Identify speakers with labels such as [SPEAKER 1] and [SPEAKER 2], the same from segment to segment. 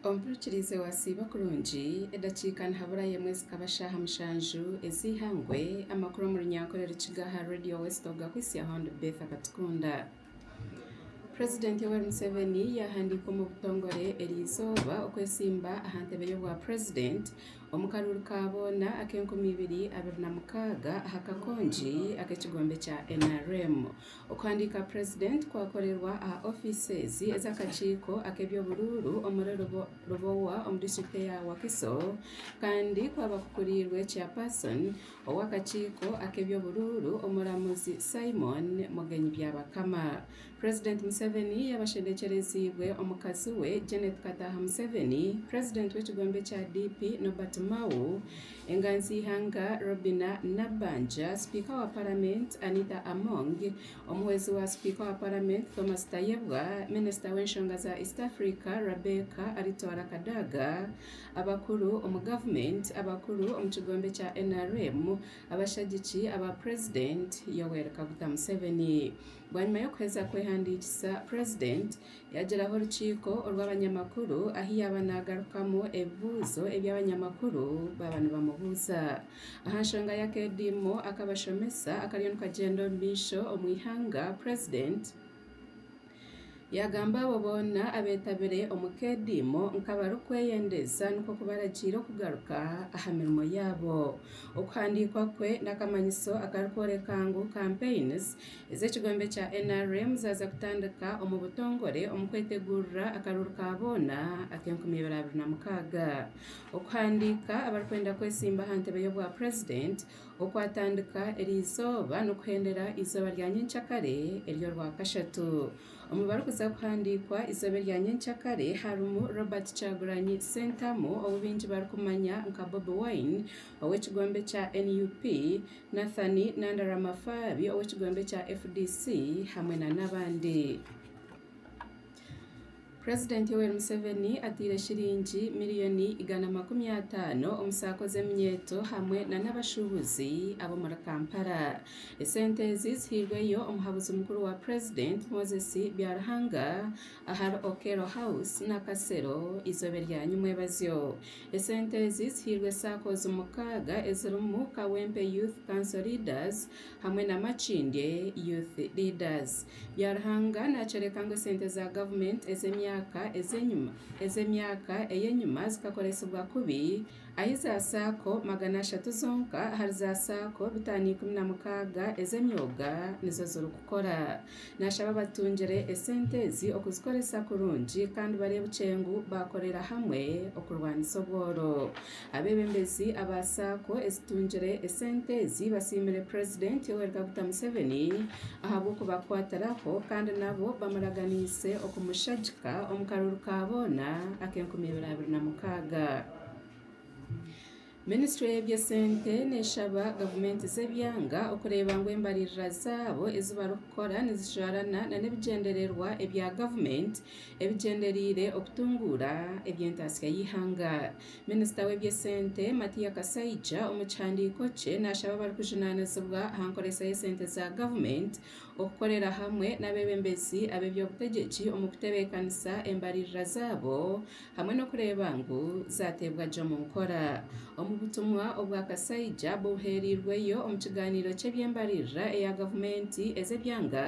[SPEAKER 1] Ompurukirize wasiiba kurungi edakiika nihabura y'emwezi kabashaha mushanju ezihangwe amakuru mu runyankore rukiga ha Radio West ogakwisia hondo Betha Katukunda. President Yoweri Museveni yahandika mu butongore erizooba okwesimba aha ntebe y'obwa President omu karuru kabona ake-2026 aha kakongi ak'ekigombe kya NRM. Okuhandika President kwakorerwa aha offices ez'akakiiko ak'ebyobururu omuri Rubowa omu district ya Wakiso kandi kwaba kukurirwe chairperson ow'akakiiko ak'ebyobururu omuramuzi Simon Mugenyi Byabakama. President Museveni yabashendekerezibwe omukazi we Janet Kataha Museveni, President w'ekigombe kya DP Norbert Mao, enganzi ihanga Robina Nabanja, Speaker wa Parliament Anita Among, omuhwezi wa Speaker wa Parliament Thomas Tayebwa, Minister w'enshonga za East Africa Rebecca Aritora Kadaga, abakuru omu government, abakuru omu kigombe kya NRM, abashagiki aba President Yoweri Kaguta Museveni. Bwanyuma yo kuheza kwehandikisa President yageraho orukiiko orw'abanyamakuru ahi yaba nagarukamu ebibuuzo eby'abanyamakuru baba nibamubuuza aha nshonga y'akeediimo akabashomesa akariyo nikagenda omu maisho omu ihanga. President yagamba abo boona abeetabire omu keediimo nk'abarikweyendeza nikwo kubaragiire okugaruka aha mirimo yaabo. Okuhandikwa kwe n'akamanyiso akarikworeka ngu campaigns ez'ekigombe kya NRM zaza kutandika omu butongore omu kwetegurira akaruru ka boona ake-2026. Okuhandika abarikwenda kwesimba aha ntebe y'obwa President okwatandika erizooba n'okuhendera izooba rya nyenkyakare eryo rwakashatu. Omu barikuza kuhandikwa izooba rya nyenkyakare harimu Robert Kyagulanyi Ssentamu obu bingi barikumanya nka Bobi Wine ow'ekigombe kya NUP, Nathan Nandaraamafabi ow'ekigombe kya FDC hamwe n'abandi. President Yoweri Museveni atiire shiringi $150 omu saako z'eminyeeto hamwe n'abashuubuzi ab'omuri Kampala. Esente ezi zihirweyo omuhabuzi mukuru wa President Moses Byarhanga ahari Okero House n'Akasero izooba rya nyumwebazyo. Esente ezi zihirwe saako z'omukaaga ezirimu Kawempe Youth Council Leaders hamwe na Makindye Youth Leaders. Byarhanga nakyereka ngu esente za government ez'emyaka ey'enyuma zikakoresebwa kubi ahi za saako 300 zonka hari za saako 516 ez'emyoga nizo zirikukora. Nashaba abatungire esente ezi okuzikoresa kurungi kandi bareebe kyengu bakorera hamwe okurwanisa obworo. Abebembezi aba saako ezitungire esente ezi basiimire President Yoweri Kaguta Museveni ahabw'okubakwatiraho kandi nabo bamuraganiise okumushagika omu karuru ka boona ake-2026. Ministry y'ebyesente neshaba gavumenti z'ebyanga okureeba ngu embalirira zaabo ezi barikukora nizishwarana n'ebigendererwa ebya gavumenti ebigendereire okutunguura eby'entaasya y'ihanga. Minisita w'ebyesente Matiya Kasaija omu kihandiiko kye nashaba abarikujunaanizibwa aha nkoresa y'esente za gavumenti okukorera hamwe n'abebembezi ab'ebyobutegyeki omu kutebeekanisa embalirira zaabo hamwe n'okureeba ngu zateebwa gye omu nkora. Omu butumwa obwa Kasaija buheerirweyo omu kiganiro ky'ebyembalirira eya gavumenti ez'ebyanga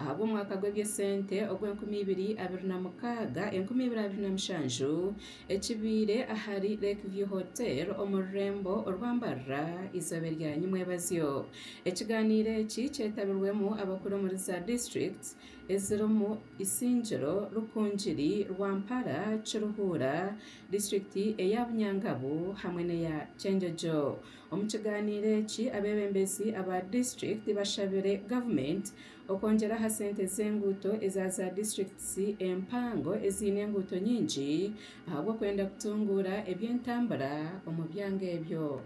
[SPEAKER 1] ahabw'omwaka gw'ebyesente ogw'2026-2027 ekibiire ahari Lakeview Hotel omu rurembo orwambarra izooba rya nyumwebazyo. Ekiganiro eki kyetabirwemu abakuru muri za districts ezirimu Isingiro, Rukungiri, Rwampara, Kiruhura, district eya Bunyangabu hamwe n'eya Kyenjojo. Omu kiganiro eki abebembezi aba district bashabire gavumenti okwongera aha sente z'enguuto eza za districts empango eziine enguuto nyingi ahabw'okwenda kutunguura eby'entambura omu byanga ebyo.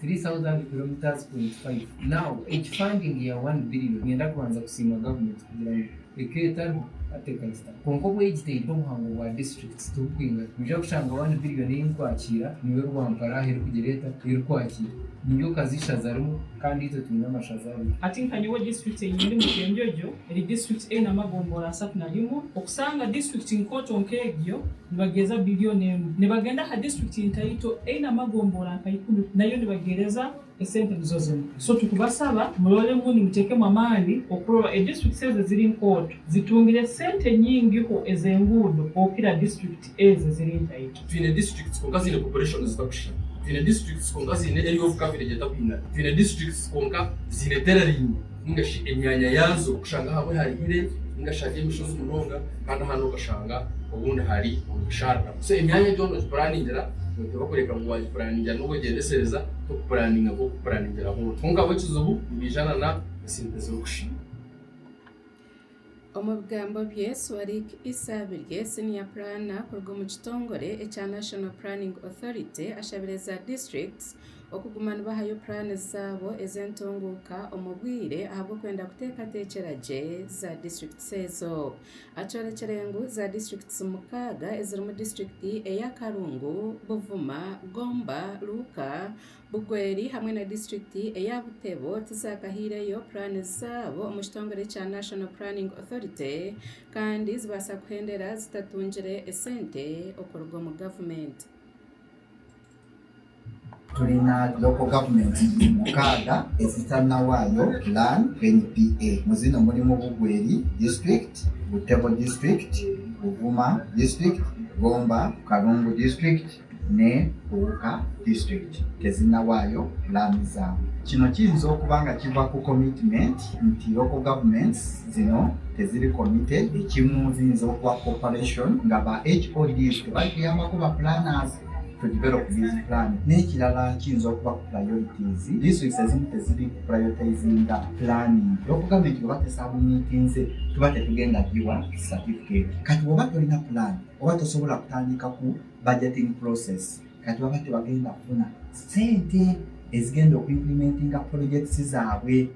[SPEAKER 2] 3,000 kilometers 0.5. Now, each funding ya 1 billion yenda kuanza kusima government kugira ngo eketaro atekayista konko bwegiteye umuhango wa districts tukwinga muje gushanga abantu billion y'inkwakira niwe rwampara hero kugereta hero kwakira niyo kazishazarimo kandi izo tumina amashazari
[SPEAKER 3] atinkanye wo district yindi mu Kyenjojo eri district ena magombora asatu na limo okusanga district nkoto nkegyo nibageza billion ne bagenda ha district intayito ena magombora nkayikumi nayo nibagereza esente bizozo so tukubasaba mulole muni muteke mwamani okuroba e district seze ziri nkoto zitungire sente nyingi ho ezengudo okira district eze ziri intayito
[SPEAKER 4] twine districts konka zine population zitakushina twine districts konka zine area of coverage etakwina twine districts konka zine terrain ngashi emyanya yazo kushanga hamwe hari ire ngashaka imishozi munonga kandi hano gashanga ubundi hari umushara so emyanya byo no planningira bakoreka mu waje planningira no kugendesereza to planninga ko planningira ho tunga wetuzubu bijana na synthesis okushina
[SPEAKER 1] Omugambo bye Swarik Isabirye senior planner kurwa mu kitongore ekya National Planning Authority ashabireza districts okugumana bahayo plan zabo ezentunguka omubwire ahabwo kwenda kutekatekeraje za district sezo acorekerengu za districts mukaga eziri mu district eya Karungu Buvuma Gomba Luka Bugweri hamwe na district eya Butebo tizakahireyo plan zabo mu kitongore cya National Planning Authority kandi zibasa kuhendera zitatungire esente okorwa mu government.
[SPEAKER 5] Tulina local government mukaga ezitana wayo plan NPA muzino mulimu Bugweri district, Butebo district, Buvuma district, Gomba Karungu district ne Buka district kezina wayo plan zawo. Kino kiyinza okubanga kiva ku commitment nti local governments zino teziri committed ekimu ziyinza okuba cooperation nga ba HODs tebagiyambako ba planners to develop this plan. Nekirala kiyinza okuba ku priorities districts ezimu teziri prioritizing planning. Local government bwe batesabunyitinze tuba tetugenda giwa certificate. Kati bw'oba tolina plan oba tosobola kutandika ku budgeting process kati baba tebagenda kufuna sente ezigenda okuimplementinga projects zaabwe.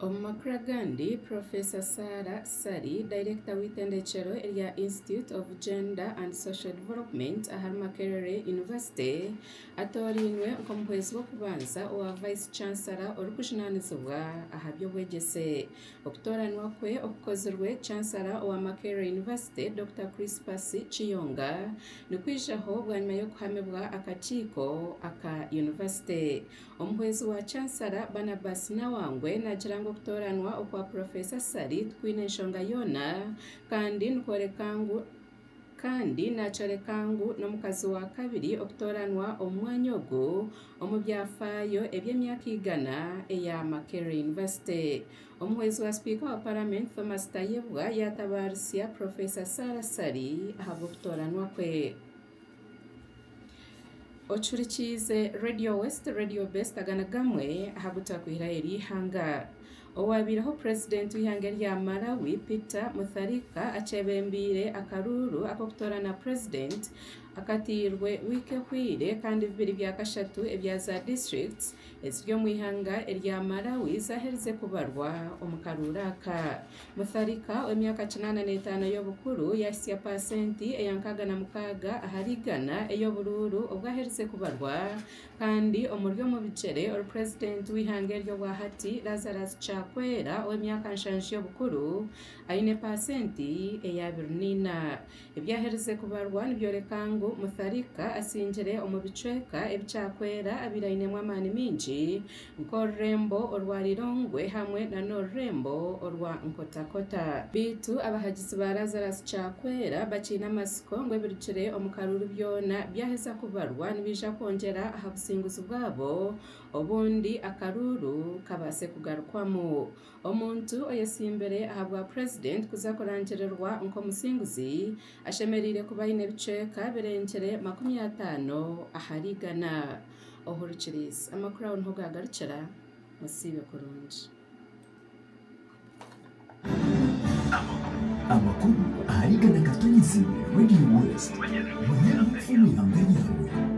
[SPEAKER 1] Omumakuragandi Professor Sarah Sari, Director w'itendekero erya Institute of Gender and Social Development aha Makerere University atorinwe omukwezi gw'okubanza owa Vice Chancellor orikushinaanizibwa aha by'obwegyese. Okutoranwa kwe okukozirwe Chancellor owa Makerere University Dr. Crispus Chiyonga nikwijaho bwanyuma y'okuhamibwa akakiiko aka University. Omuhwezi wa Chancellor Barnabas Nawangwe nagirango okutoranwa okwa Professor Sari twine enshonga yona kandi nacorekangu n'omukazi wa kabiri okutoranwa omwanya ogu omu byafaayo eby'emyaka 100 eya Makerere University. Omuhwezi wa Speaker wa Parliament Thomas Tayebwa yatabarisya Professor Sarah Sari ahabwa okutoranwa kwe. Ochurikize Radio West, Radio Best agana gamwe ahabutakwira eri hanga. Owabiraho President w'ihanga rya Malawi Peter Mutharika acebembire akaruru akokutorana President akatirwe wike kwire kandi bibiri bya kashatu ebya za districts eziryo mu ihanga erya Malawi zaherize kubarwa omukaruraka. Mutharika emyaka 85 y'obukuru yasya pasenti eyankaga na mukaga aharigana eyobururu obwaherize kubarwa kandi omuryo mu bicere or President w'ihanga ryo wahati Lazarus Chakwera w'emyaka 7 y'obukuru aine pasenti eya 29 ebyaherize kubarwa nibyorekangu Mutharika asingire omubicweka ebichakwera abirainemu amani mingi nkorembo orwarirongwe hamwe na norembo orwa nkotakota bitu abahagizi ba Lazarus Chakwera bakina amasiko ngo ebirukire omukaruru byona byaheza kubarwa nibija kongera ahabusinguzi bwabo obundi akaruru kabase kugarukwamo. Omuntu oyesimbere ahabwa President kuza kurangererwa nkomusinguzi ashemerire kuba ine biceka birengere 50 aharigana. Ohurikiriza amakuru aho ntugagarukira musibe kurungi.
[SPEAKER 6] Amakuru aharigana katonyizibwe Radio West. Mwenye mfumi hangani yawe.